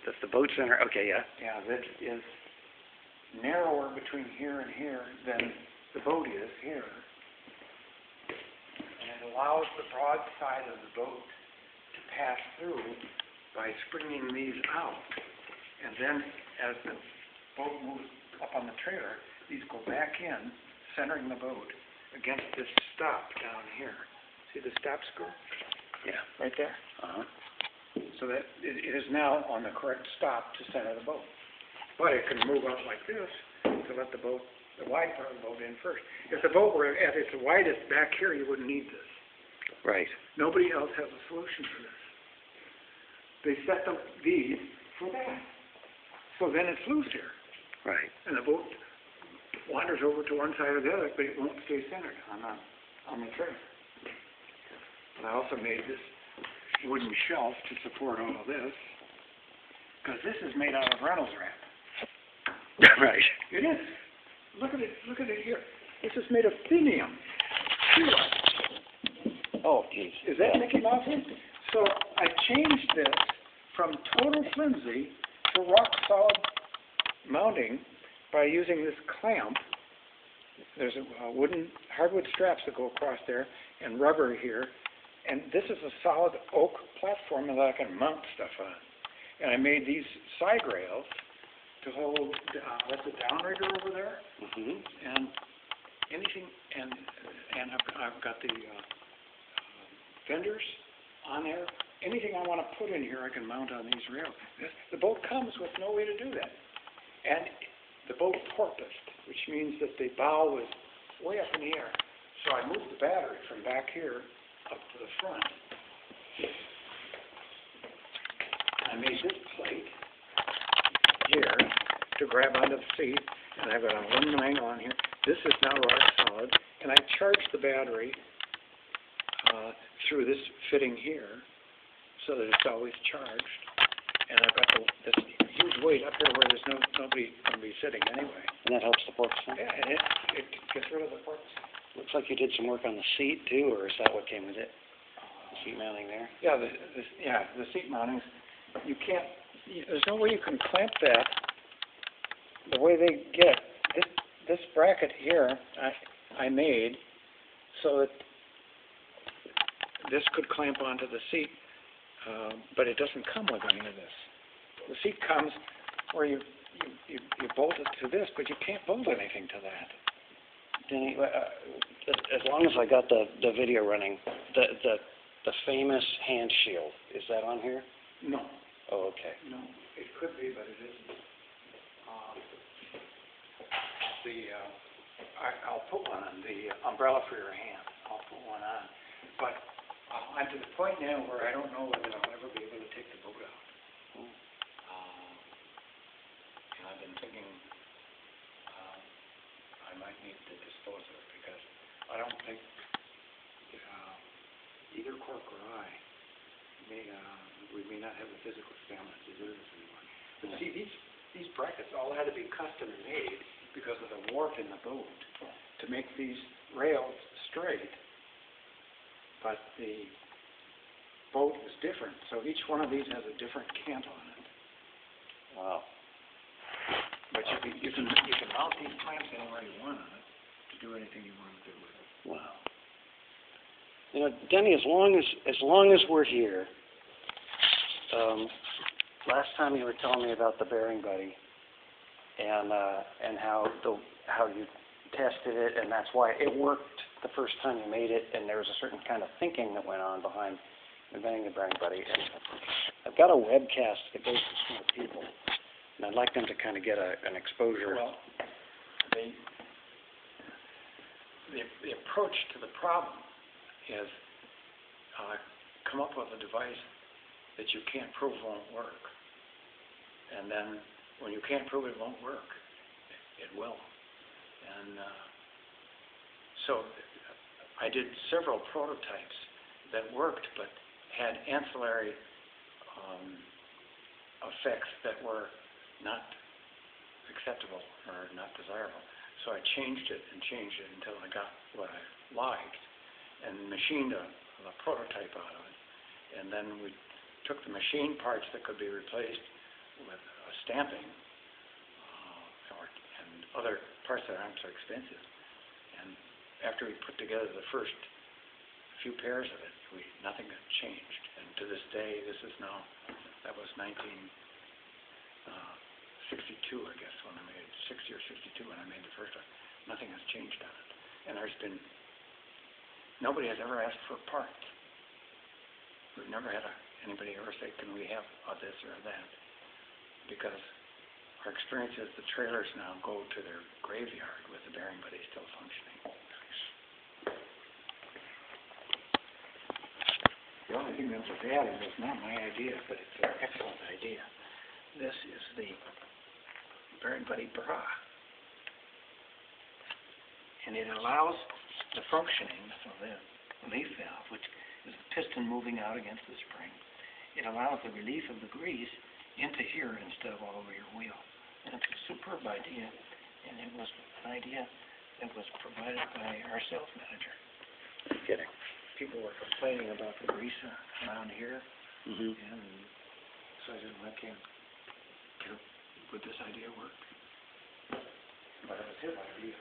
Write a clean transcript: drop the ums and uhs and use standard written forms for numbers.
That's the boat center. Okay, yeah. Yeah, that is narrower between here and here than the boat is here. And it allows the broad side of the boat to pass through by springing these out. And then as the boat moves up on the trailer, these go back in, centering the boat against this stop down here. See the stop screw? Yeah. Right there? Uh-huh. So that it is now on the correct stop to center the boat. But it can move out like this to let the boat, the wide part of the boat in first. If the boat were at its widest back here, you wouldn't need this. Right. Nobody else has a solution for this. They set these for that. So then it's loose here. Right. And the boat wanders over to one side or the other, but it won't stay centered on the trailer. And I also made this wooden shelf to support all of this, because this is made out of Reynolds wrap. Right. It is. Look at it here. This is made of phenium. Oh, geez. Is that Mickey Mouse here? So I changed this from total flimsy to rock solid mounting by using this clamp. There's a wooden hardwood straps that go across there and rubber here. And this is a solid oak platform that I can mount stuff on. And I made these side rails to hold, that's a downrigger over there. Mm-hmm. And anything, and I've got the fenders on there. Anything I want to put in here, I can mount on these rails. The boat comes with no way to do that. And the boat porpoised, which means that the bow was way up in the air. So I moved the battery from back here up to the front. I made this plate here to grab onto the seat, and I've got an aluminum angle on here. This is now rock solid, and I charged the battery through this fitting here so that it's always charged. And I've got this huge weight up here where there's nobody going to be sitting anyway. And that helps the porpoise. Yeah, and it gets rid of the porpoise. Looks like you did some work on the seat too, or is that what came with it? The seat mounting there? Yeah, the seat mountings. You can't. There's no way you can clamp that the way they get this bracket here. I made so that this could clamp onto the seat, but it doesn't come with any of this. The seat comes where you bolt it to this, but you can't bolt anything to that. Denny, as long as I got the video running, the famous hand shield, is that on here? No. Oh, okay. No, it could be, but it isn't. I'll put one on the umbrella for your hand. I'll put one on, but I'm to the point now where I don't know whether I'll ever be able to take the boat out. And I've been thinking I might need to dispose of it because I don't think either Cork or I we may not have the physical stamina to do this anymore. But see, these brackets all had to be custom made because of the warp in the boat to make these rails straight. But the boat was different, so each one of these has a different cant on it. Wow. But you can mount these clamps anywhere you want on it to do anything you want to do with it. Wow. You know, Denny, as long as we're here, last time you were telling me about the bearing buddy and how you tested it, and that's why it worked the first time you made it, and there was a certain kind of thinking that went on behind inventing the bearing buddy. And I've got a webcast that goes to smart people, and I'd like them to kind of get an exposure. Well, the approach to the problem is come up with a device that you can't prove won't work. And then when you can't prove it won't work, it will. And so I did several prototypes that worked but had ancillary effects that were not acceptable or not desirable. So I changed it until I got what I liked and machined a prototype out of it. And then we took the machine parts that could be replaced stamping, and other parts that aren't so expensive. And after we put together the first few pairs of it, nothing got changed. And to this day, that was 1962, I guess, when I made it, 60 or 62 when I made the first one. Nothing has changed on it. And nobody has ever asked for parts. We've never had anybody ever say, can we have this or that? Because our experience is the trailers now go to their graveyard with the bearing buddy still functioning. The only thing that was added was not my idea, but it's an excellent idea. This is the bearing buddy bra. And it allows the functioning of the relief valve, which is the piston moving out against the spring. It allows the relief of the grease into here instead of all over your wheel. And it's a superb idea, and it was an idea that was provided by our sales manager. Kidding. People were complaining about the grease around here, Mm-hmm. and so I said, well, would this idea work? But it was his idea.